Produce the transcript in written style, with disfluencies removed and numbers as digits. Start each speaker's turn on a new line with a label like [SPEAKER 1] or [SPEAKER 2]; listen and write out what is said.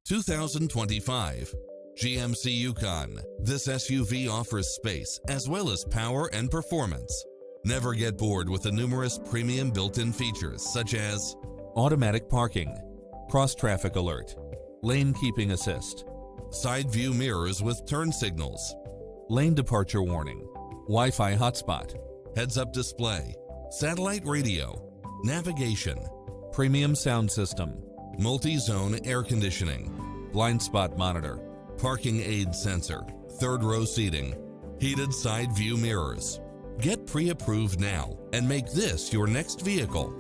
[SPEAKER 1] 2025 GMC Yukon. This SUV offers space as well as power and performance. Never get bored with the numerous premium built-in features such as automatic parking, cross-traffic alert, lane keeping assist, side view mirrors with turn signals, lane departure warning, Wi-Fi hotspot, heads-up display, satellite radio, navigation, premium sound system, multi-zone air conditioning, blind spot monitor, parking aid sensor, third row seating, heated side view mirrors. Get pre-approved now and make this your next vehicle.